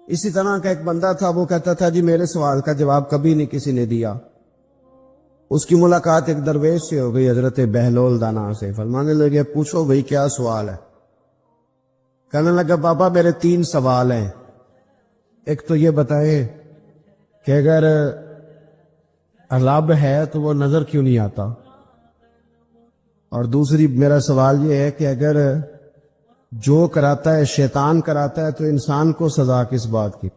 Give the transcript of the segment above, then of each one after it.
اسی طرح کا ایک بندہ تھا، وہ کہتا تھا جی میرے سوال کا جواب کبھی نہیں کسی نے دیا۔ اس کی ملاقات ایک درویش سے ہو گئی، حضرت بہلول دانا سے۔ فرمانے لگے پوچھو بھئی کیا سوال ہے؟ کہنے لگا بابا میرے 3 سوال ہیں۔ ایک تو یہ بتائیں کہ اگر رب ہے تو وہ نظر کیوں نہیں آتا، اور دوسری میرا سوال یہ ہے کہ اگر جو کراتا ہے شیطان کراتا ہے تو انسان کو سزا کس بات کی؟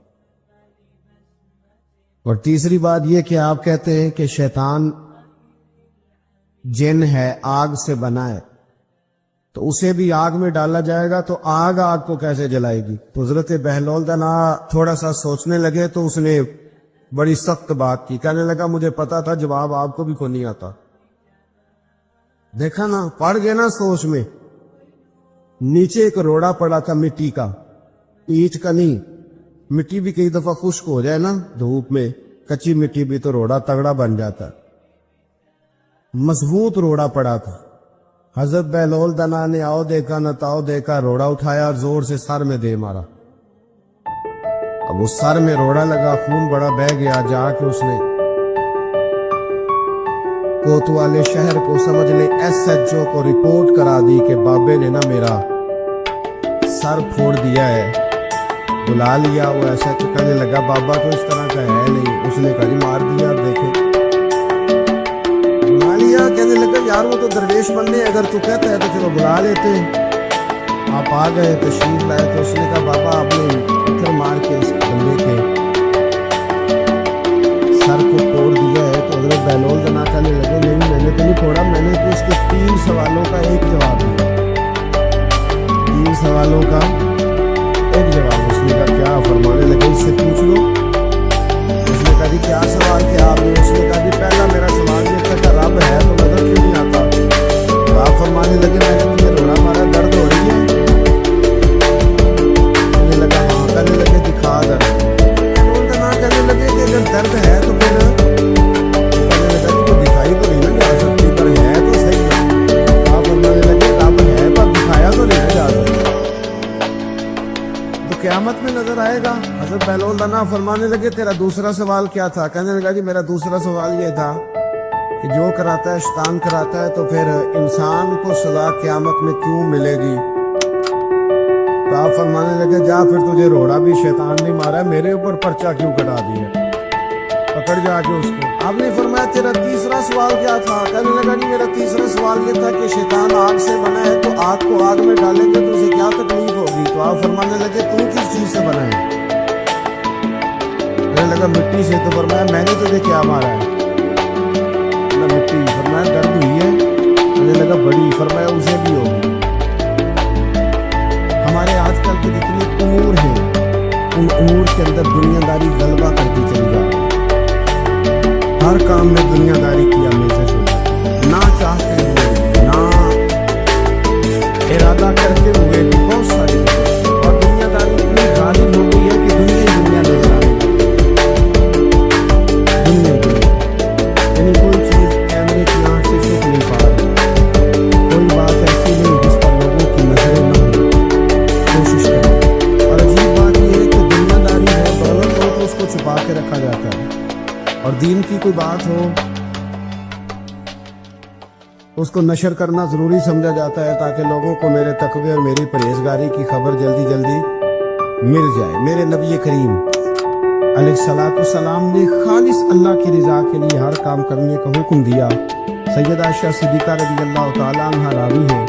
اور تیسری بات یہ کہ آپ کہتے ہیں کہ شیطان جن ہے، آگ سے بنا ہے، تو اسے بھی آگ میں ڈالا جائے گا تو آگ کو کیسے جلائے گی؟ تو حضرت بہلول دانا تھوڑا سا سوچنے لگے تو اس نے بڑی سخت بات کی، کہنے لگا مجھے پتا تھا جواب آپ کو بھی کوئی نہیں آتا۔ دیکھا نا، پڑ گئے نا سوچ میں۔ نیچے ایک روڑا پڑا تھا مٹی کا، اینٹ کا نہیں۔ مٹی بھی کئی دفعہ خشک ہو جائے نا دھوپ میں، کچی مٹی بھی تو روڑا تگڑا بن جاتا ہے۔ مضبوط روڑا پڑا تھا۔ حضرت بہلول دانا نے آؤ دیکھا نہ تاؤ دیکھا، روڑا اٹھایا اور زور سے سر میں دے مارا۔ اب اس سر میں روڑا لگا، خون بڑا بہہ گیا۔ جا کے اس نے کوتوالے شہر کو، سمجھ لے SHO کو رپورٹ کرا دی کہ بابے نے نا میرا سر پھوڑ دیا ہے۔ بلا لیا، وہ SHO کہنے لگا بابا تو اس طرح کا ہے نہیں۔ اس نے کہا جی مار دیا، دیکھیں۔ بلا لیا، کہنے لگا یار وہ تو درویش بندے، اگر تو کہتا ہے تو چلو بلا لیتے۔ آپ آ گئے، تشریف لائے، تو اس نے کہا بابا آپ نے پتھر مار کے اس بندے کے سر کو توڑ دیا ہے۔ تو حضرت بہلول دانا کہنے لگے نہیں میں نے تو نہیں توڑا، میں نے تو اس کے 3 سوالوں کا ایک جواب دیا۔ 3 سوالوں کا ایک جواب۔ اس نے کہا کیا؟ فرمانے لگے اس سے پوچھ لو۔ اس نے کہا جی کیا سوال کیا آپ نے؟ اس نے کہا جی پہلا میرا سوال یہ تھا کہ رب ہے تو نظر کیوں نہیں آتا؟ تو آپ فرمانے لگے میں نے تجھے روڑا مارا، درد ہو رہی ہے؟ کہنے لگا ہاں۔ کہنے لگے دکھا درد۔ کہنے لگے کہ اگر درد ہے تو پھر کہنے لگا جی وہ دکھائی تو نہیں نا جا سکتی، پر ہے تو صحیح ہے۔ آپ فرمانے لگے رب ہے پر دکھایا تو نہیں جا سکتا، تو قیامت میں نظر آئے گا۔ حضرت بہلول دانا فرمانے لگے تیرا دوسرا سوال کیا تھا؟ کہنے لگا جی میرا دوسرا سوال یہ تھا کہ جو کراتا ہے شیطان کراتا ہے تو پھر انسان کو سزا قیامت میں کیوں ملے گی؟ تو آپ فرمانے لگے جا پھر تجھے روڑا بھی شیطان نے مارا، میرے اوپر پرچہ کیوں کٹا دیا؟ پکڑ جا کے اس کو۔ آپ نے فرمایا تیرا تیسرا سوال کیا تھا؟ کہنے لگا جی میرا تیسرا سوال یہ تھا کہ شیطان آگ سے بنا ہے تو آگ کو آگ میں ڈالیں گے تو اسے کیا تکلیف ہوگی؟ تو آپ فرمانے لگے تو کس چیز سے بنا ہے؟ کہنے لگا مٹی سے۔ تو فرمایا میں نے تجھے کیا مارا ہے؟ مٹی۔ فرمایا درد ہوئی ہے؟ کہنے لگا بڑی۔ فرمایا اسے بھی ہوگی۔ ہمارے آج کل کے جتنے امور ہیں ان امور کے اندر دنیا داری غلبہ کرتی چلی جا رہی ہے۔ ہر کام میں دنیا داری کی آمیزش ہو جاتی ہے، نہ چاہتے ہوئے، نہ ارادہ کرتے ہوئے بھی بہت ساری چیزیں، اور دنیا داری اتنی غالب ہو گئی ہے کہ دنیا نظر آنے لگی۔ دنیا یعنی کوئی چیز کیمرے کی آنکھ سے چھپ نہیں پا رہی، کوئی بات ایسی نہیں جس پر لوگوں کی نظریں نہ ہوں، کوشش کریں۔ اور عجیب بات یہ ہے کہ دنیا داری ہے دولت ہو تو اس کو چھپا کے رکھا جاتا ہے، اور دین کی کوئی بات ہو اس کو نشر کرنا ضروری سمجھا جاتا ہے تاکہ لوگوں کو میرے تقوی اور میری پرہیزگاری کی خبر جلدی جلدی مل جائے۔ میرے نبی کریم علیہ الصلوۃ والسلام نے خالص اللہ کی رضا کے لیے ہر کام کرنے کا حکم دیا۔ سیدہ عائشہ صدیقہ رضی اللہ تعالیٰ عنہ راوی ہے،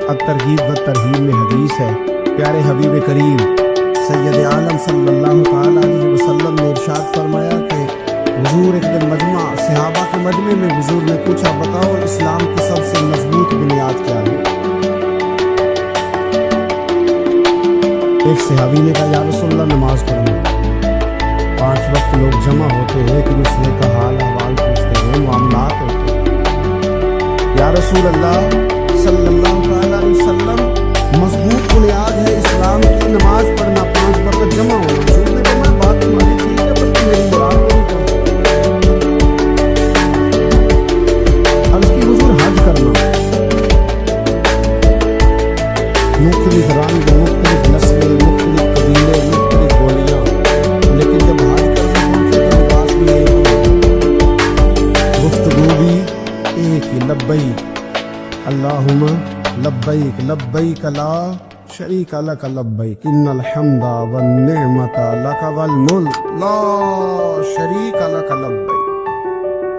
الترغیب و ترہیب میں حدیث ہے۔ پیارے حبیب کریم سید عالم صلی اللہ تعالیٰ علیہ وسلم نے ارشاد فرمایا کہ حضور ایک دن مجمع صحابہ کے مجمع میں حضور نے پوچھا بتاؤ اسلام کی سب سے مضبوط بنیاد کیا ہے؟ ایک صحابی نے کہا یا رسول اللہ نماز پڑھنا۔ 5 وقت لوگ جمع ہوتے ہیں، ایک دوسرے کا حال احوال پوچھتے ہیں، معاملات ہوتے ہیں۔ یا رسول اللہ صلی اللہ تعالیٰ علیہ وسلم مضبوط بنیاد ہے اسلام کی نماز پڑھنا، 5 وقت جمع ہونا۔ حضور نے فرمایا بات تمہاری ٹھیک ہے پر تم میری مراد کو نہیں کرو۔ کرنا مختلف رنگ، مختلف نسلیں، مختلف قبیلے، مختلف بولیاں، لبیک اللہم لبیک لبیک لا شریک لک لبیک ان الحمد والنعمت لک والملک لا شریک لک لبیک